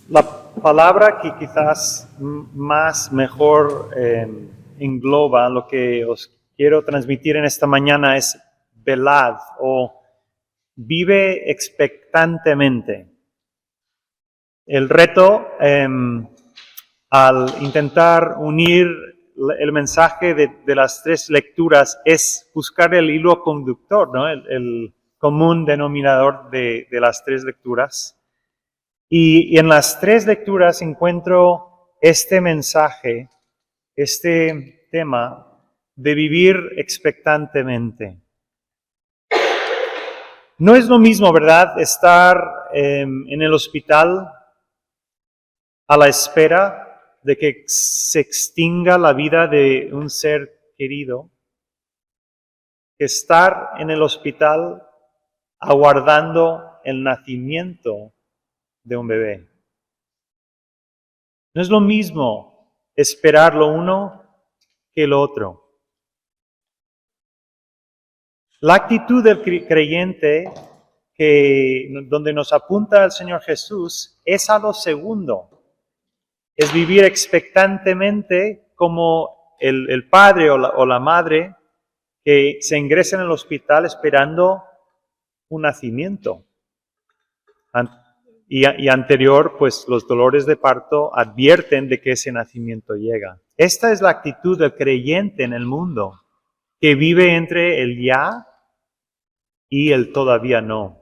La palabra que quizás más mejor engloba lo que os quiero transmitir en esta mañana es velad o vive expectantemente. El reto al intentar unir el mensaje de las tres lecturas es buscar el hilo conductor, ¿no? El común denominador de las tres lecturas. Y en las tres lecturas encuentro este mensaje, este tema de vivir expectantemente. No es lo mismo, ¿verdad?, estar en el hospital a la espera de que se extinga la vida de un ser querido, que estar en el hospital aguardando el nacimiento de un bebé. No es lo mismo esperar lo uno que lo otro. La actitud del creyente donde nos apunta el Señor Jesús es a lo segundo. Es vivir expectantemente como el padre o la madre que se ingresa en el hospital esperando un nacimiento. Y anterior, pues los dolores de parto advierten de que ese nacimiento llega. Esta es la actitud del creyente en el mundo, que vive entre el ya y el todavía no.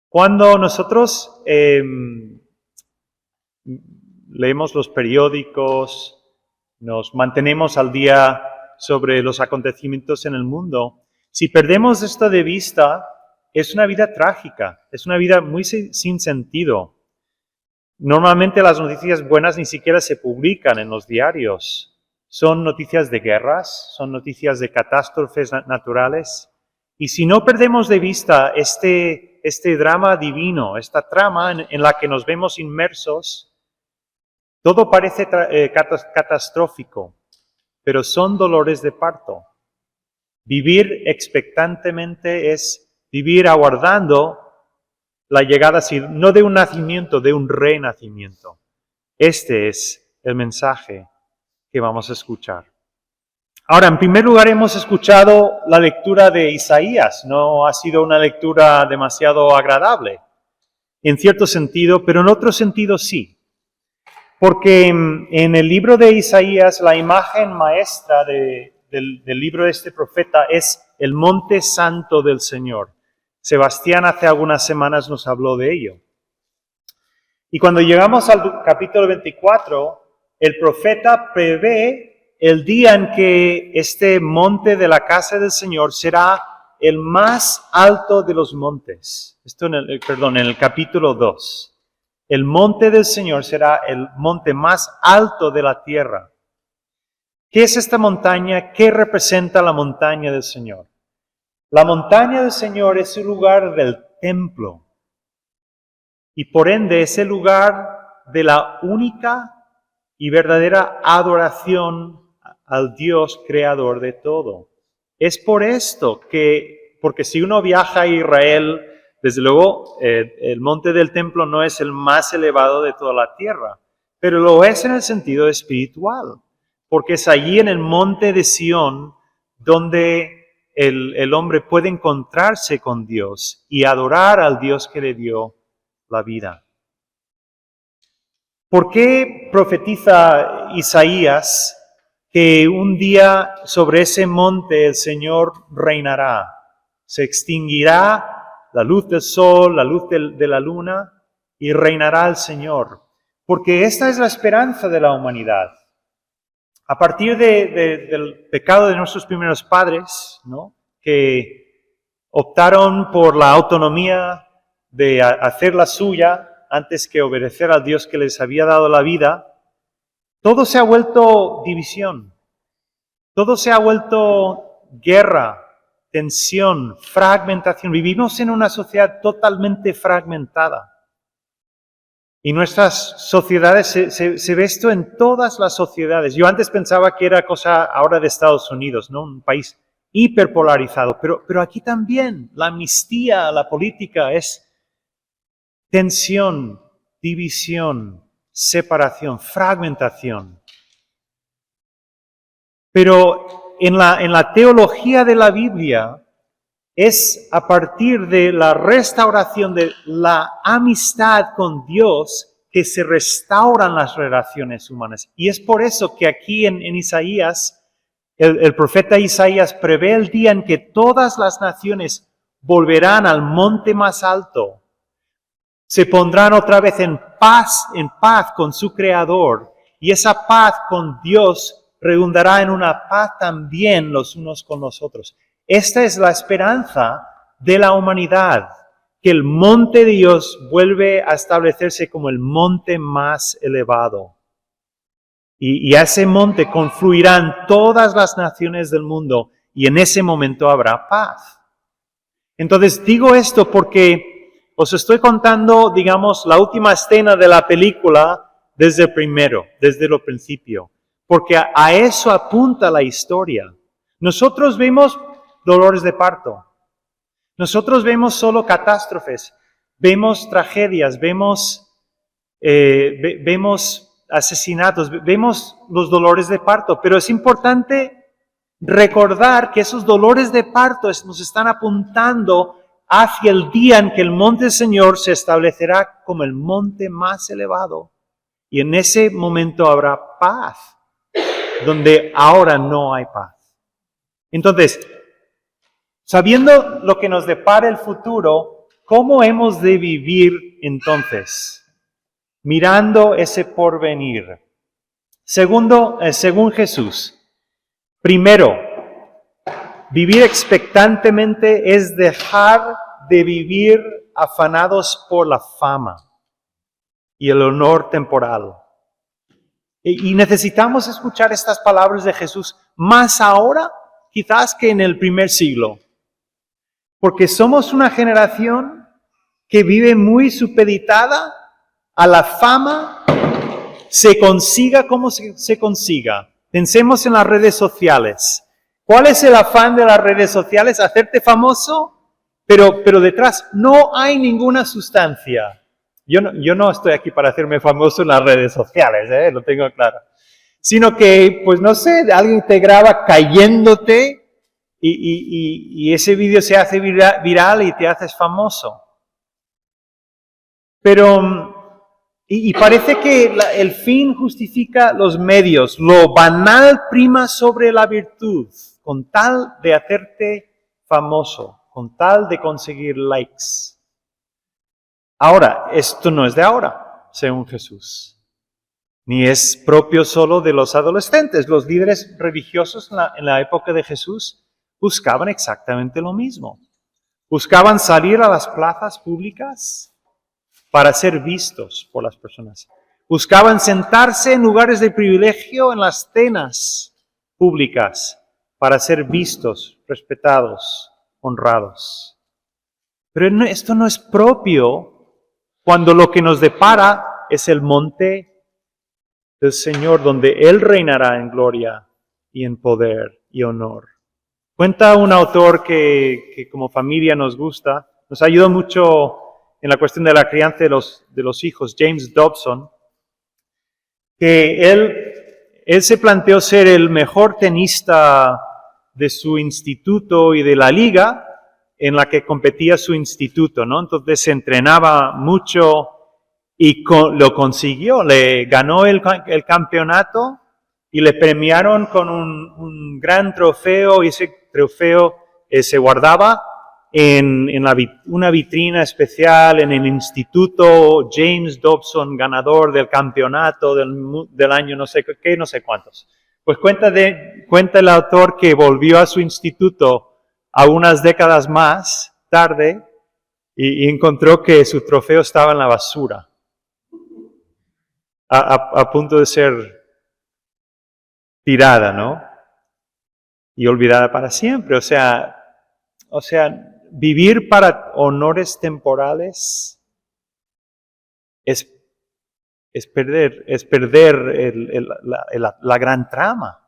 Cuando nosotros leemos los periódicos, nos mantenemos al día sobre los acontecimientos en el mundo, si perdemos esto de vista, es una vida trágica, es una vida muy sin sentido. Normalmente las noticias buenas ni siquiera se publican en los diarios. Son noticias de guerras, son noticias de catástrofes naturales. Y si no perdemos de vista este drama divino, esta trama en la que nos vemos inmersos, todo parece catastrófico, pero son dolores de parto. Vivir expectantemente es vivir aguardando la llegada, no de un nacimiento, de un renacimiento. Este es el mensaje que vamos a escuchar. Ahora, en primer lugar, hemos escuchado la lectura de Isaías. No ha sido una lectura demasiado agradable, en cierto sentido, pero en otro sentido sí. Porque en el libro de Isaías, la imagen maestra del libro de este profeta es el monte santo del Señor. Sebastián hace algunas semanas nos habló de ello. Y cuando llegamos al capítulo 24, el profeta prevé el día en que este monte de la casa del Señor será el más alto de los montes. Esto en el capítulo 2. El monte del Señor será el monte más alto de la tierra. ¿Qué es esta montaña? ¿Qué representa la montaña del Señor? La montaña del Señor es el lugar del templo y por ende es el lugar de la única y verdadera adoración al Dios creador de todo. Es por esto porque si uno viaja a Israel, desde luego el monte del templo no es el más elevado de toda la tierra, pero lo es en el sentido espiritual, porque es allí en el monte de Sión donde el hombre puede encontrarse con Dios y adorar al Dios que le dio la vida. ¿Por qué profetiza Isaías que un día sobre ese monte el Señor reinará? Se extinguirá la luz del sol, la luz de la luna y reinará el Señor. Porque esta es la esperanza de la humanidad. A partir del pecado de nuestros primeros padres, ¿no?, que optaron por la autonomía de hacer la suya antes que obedecer al Dios que les había dado la vida, todo se ha vuelto división, todo se ha vuelto guerra, tensión, fragmentación. Vivimos en una sociedad totalmente fragmentada. Y nuestras sociedades, se ve esto en todas las sociedades. Yo antes pensaba que era cosa ahora de Estados Unidos, ¿no? Un país hiperpolarizado. Pero aquí también la amnistía, la política es tensión, división, separación, fragmentación. Pero en la teología de la Biblia es a partir de la restauración de la amistad con Dios que se restauran las relaciones humanas. Y es por eso que aquí en Isaías, el profeta Isaías prevé el día en que todas las naciones volverán al monte más alto, se pondrán otra vez en paz con su Creador, y esa paz con Dios redundará en una paz también los unos con los otros. Esta es la esperanza de la humanidad, que el monte de Dios vuelve a establecerse como el monte más elevado. Y a ese monte confluirán todas las naciones del mundo y en ese momento habrá paz. Entonces digo esto porque os estoy contando, digamos, la última escena de la película desde lo principio, porque a eso apunta la historia. Nosotros vemos dolores de parto. Nosotros vemos solo catástrofes, vemos tragedias, vemos asesinatos, vemos los dolores de parto, pero es importante recordar que esos dolores de parto nos están apuntando hacia el día en que el monte del Señor se establecerá como el monte más elevado. Y en ese momento habrá paz, donde ahora no hay paz. Entonces, sabiendo lo que nos depara el futuro, ¿cómo hemos de vivir entonces? Mirando ese porvenir. Segundo, según Jesús. Primero, vivir expectantemente es dejar de vivir afanados por la fama y el honor temporal. Y necesitamos escuchar estas palabras de Jesús más ahora, quizás que en el primer siglo. Porque somos una generación que vive muy supeditada a la fama, se consiga como se consiga. Pensemos en las redes sociales. ¿Cuál es el afán de las redes sociales? Hacerte famoso, pero detrás no hay ninguna sustancia. Yo no estoy aquí para hacerme famoso en las redes sociales, lo tengo claro. Sino que, pues no sé, alguien te graba cayéndote y ese vídeo se hace viral y te haces famoso. Pero, y parece que el fin justifica los medios. Lo banal prima sobre la virtud, con tal de hacerte famoso, con tal de conseguir likes. Ahora, esto no es de ahora, según Jesús. Ni es propio solo de los adolescentes. Los líderes religiosos en la época de Jesús buscaban exactamente lo mismo. Buscaban salir a las plazas públicas para ser vistos por las personas. Buscaban sentarse en lugares de privilegio en las cenas públicas para ser vistos, respetados, honrados. Pero esto no es propio cuando lo que nos depara es el monte del Señor, donde Él reinará en gloria y en poder y honor. Cuenta un autor que como familia nos gusta, nos ayudó mucho en la cuestión de la crianza de los hijos, James Dobson, que él se planteó ser el mejor tenista de su instituto y de la liga en la que competía su instituto, ¿no? Entonces se entrenaba mucho y lo consiguió, le ganó el campeonato y le premiaron con un gran trofeo, y ese trofeo se guardaba en una vitrina especial en el instituto James Dobson, ganador del campeonato del año no sé qué, no sé cuántos. Pues cuenta el autor que volvió a su instituto a unas décadas más tarde y encontró que su trofeo estaba en la basura, a punto de ser tirada, ¿no? Y olvidada para siempre. O sea, vivir para honores temporales es perder la gran trama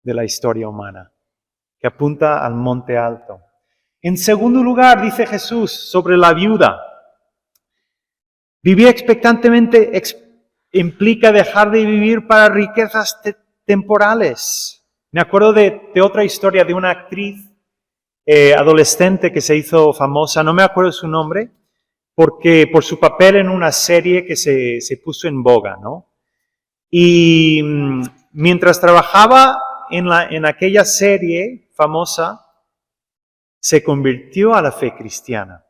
de la historia humana, que apunta al monte alto. En segundo lugar, dice Jesús sobre la viuda. Vivir expectantemente implica dejar de vivir para riquezas temporales. Me acuerdo de otra historia de una actriz adolescente que se hizo famosa, no me acuerdo su nombre, porque por su papel en una serie que se puso en boga, ¿no? Y mientras trabajaba en aquella serie famosa, se convirtió a la fe cristiana.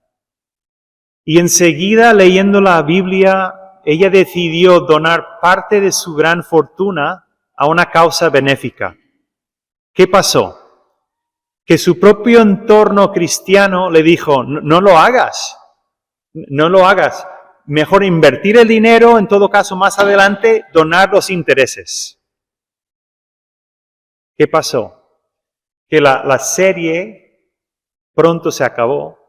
Y enseguida, leyendo la Biblia, ella decidió donar parte de su gran fortuna a una causa benéfica. ¿Qué pasó? Que su propio entorno cristiano le dijo, no lo hagas, no lo hagas. Mejor invertir el dinero, en todo caso más adelante, donar los intereses. ¿Qué pasó? Que la serie pronto se acabó.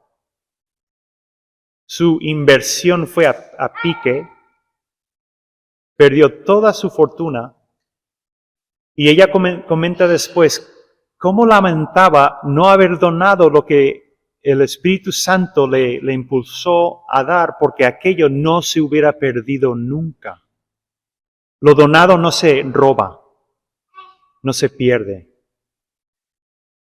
Su inversión fue a pique, perdió toda su fortuna y ella comenta después cómo lamentaba no haber donado lo que el Espíritu Santo le impulsó a dar, porque aquello no se hubiera perdido nunca. Lo donado no se roba, no se pierde.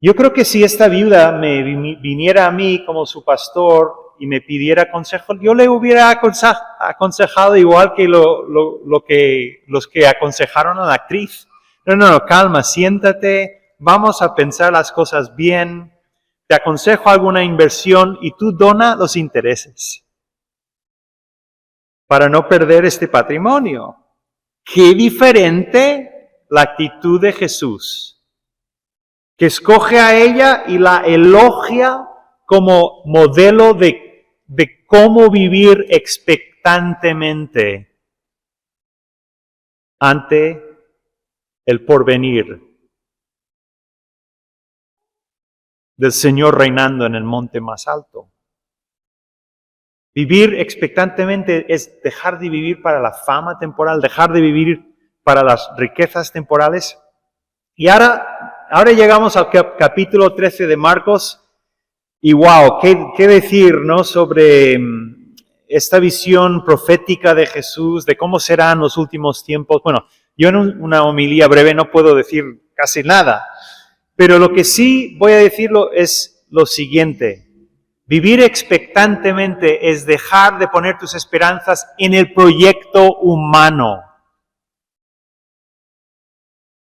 Yo creo que si esta viuda me viniera a mí como su pastor y me pidiera consejo, yo le hubiera aconsejado igual que los que aconsejaron a la actriz. No, calma, siéntate, vamos a pensar las cosas bien, te aconsejo alguna inversión y tú dona los intereses para no perder este patrimonio. Qué diferente la actitud de Jesús, que escoge a ella y la elogia como modelo de cómo vivir expectantemente ante el porvenir del Señor reinando en el monte más alto. Vivir expectantemente es dejar de vivir para la fama temporal, dejar de vivir para las riquezas temporales. Y ahora llegamos al capítulo 13 de Marcos. Y wow, ¿qué decir, ¿no? Sobre esta visión profética de Jesús, de cómo serán los últimos tiempos. Bueno, yo en una homilía breve no puedo decir casi nada, pero lo que sí voy a decirlo es lo siguiente. Vivir expectantemente es dejar de poner tus esperanzas en el proyecto humano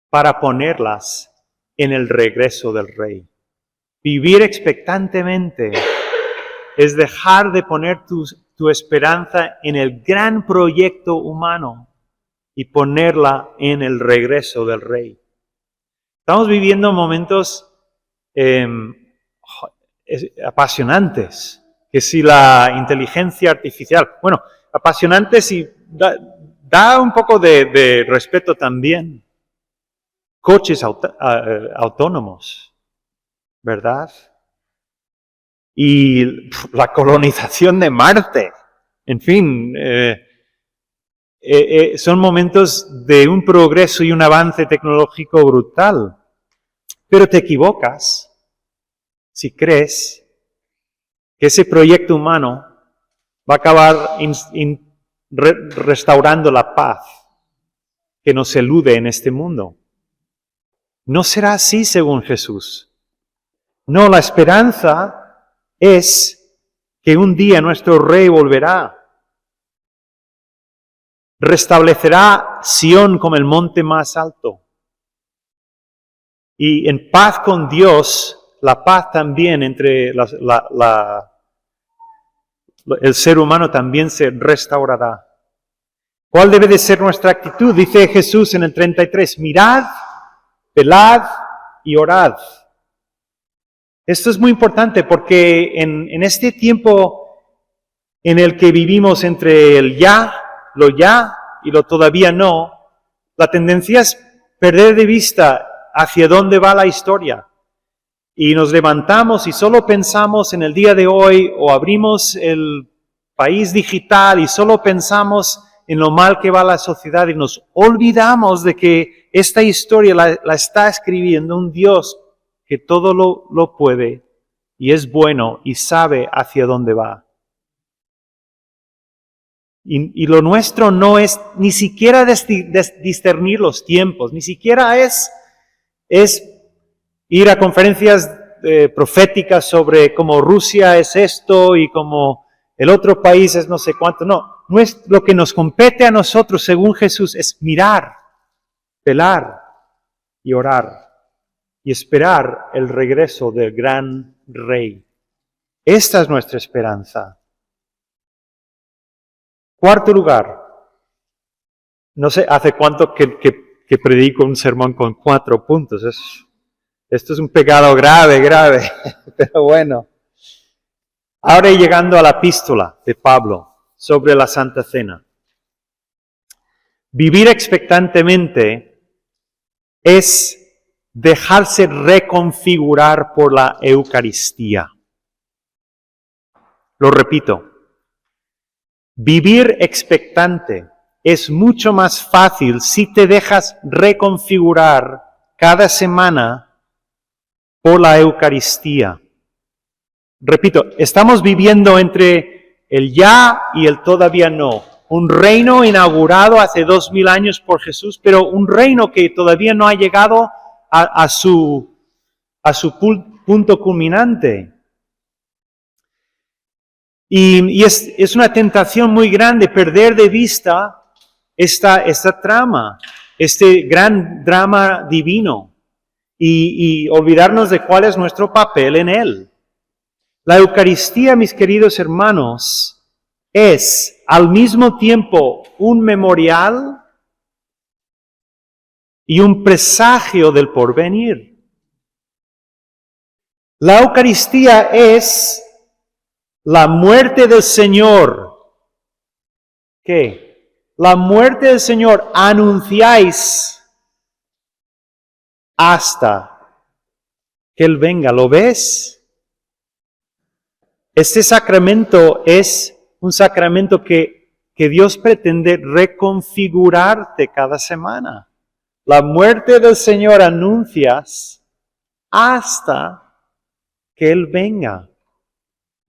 para ponerlas en el regreso del Rey. Vivir expectantemente es dejar de poner tu esperanza en el gran proyecto humano y ponerla en el regreso del Rey. Estamos viviendo momentos apasionantes, que si la inteligencia artificial, bueno, apasionantes y da un poco de respeto también. Coches autónomos, ¿verdad? Y la colonización de Marte. En fin, son momentos de un progreso y un avance tecnológico brutal. Pero te equivocas si crees que ese proyecto humano va a acabar restaurando la paz que nos elude en este mundo. No será así según Jesús. No, la esperanza es que un día nuestro Rey volverá. Restablecerá Sión como el monte más alto. Y en paz con Dios, la paz también entre el ser humano también se restaurará. ¿Cuál debe de ser nuestra actitud? Dice Jesús en el 33, mirad, velad y orad. Esto es muy importante porque en este tiempo en el que vivimos entre el ya y lo todavía no, la tendencia es perder de vista hacia dónde va la historia. Y nos levantamos y solo pensamos en el día de hoy o abrimos el país digital y solo pensamos en lo mal que va la sociedad y nos olvidamos de que esta historia la está escribiendo un Dios que todo lo puede y es bueno y sabe hacia dónde va. Y lo nuestro no es ni siquiera discernir los tiempos, ni siquiera es ir a conferencias proféticas sobre cómo Rusia es esto y cómo el otro país es no sé cuánto. No, lo que nos compete a nosotros según Jesús es mirar, velar y orar y esperar el regreso del gran Rey. Esta es nuestra esperanza. Cuarto lugar, no sé hace cuánto que predico un sermón con 4 puntos. Esto es un pecado grave, pero bueno. Ahora llegando a la epístola de Pablo sobre la Santa Cena. Vivir expectantemente es dejarse reconfigurar por la Eucaristía. Lo repito. Vivir expectante es mucho más fácil si te dejas reconfigurar cada semana por la Eucaristía. Repito, estamos viviendo entre el ya y el todavía no. Un reino inaugurado hace 2000 años por Jesús, pero un reino que todavía no ha llegado a su punto culminante. Y es una tentación muy grande perder de vista esta trama, este gran drama divino, y olvidarnos de cuál es nuestro papel en él. La Eucaristía, mis queridos hermanos, es al mismo tiempo un memorial y un presagio del porvenir. La Eucaristía es la muerte del Señor. ¿Qué? La muerte del Señor anunciáis hasta que Él venga. ¿Lo ves? Este sacramento es un sacramento que Dios pretende reconfigurarte cada semana. La muerte del Señor anuncias hasta que Él venga.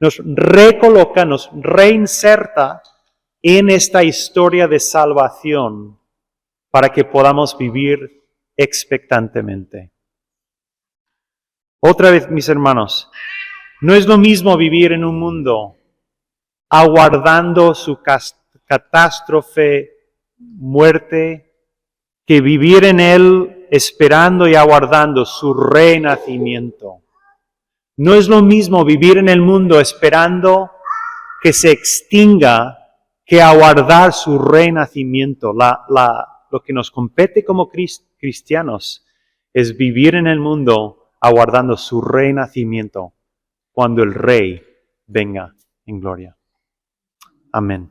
Nos recoloca, nos reinserta en esta historia de salvación para que podamos vivir expectantemente. Otra vez, mis hermanos, no es lo mismo vivir en un mundo aguardando su catástrofe, muerte, que vivir en él esperando y aguardando su renacimiento. No es lo mismo vivir en el mundo esperando que se extinga que aguardar su renacimiento. Lo que nos compete como cristianos es vivir en el mundo aguardando su renacimiento cuando el Rey venga en gloria. Amén.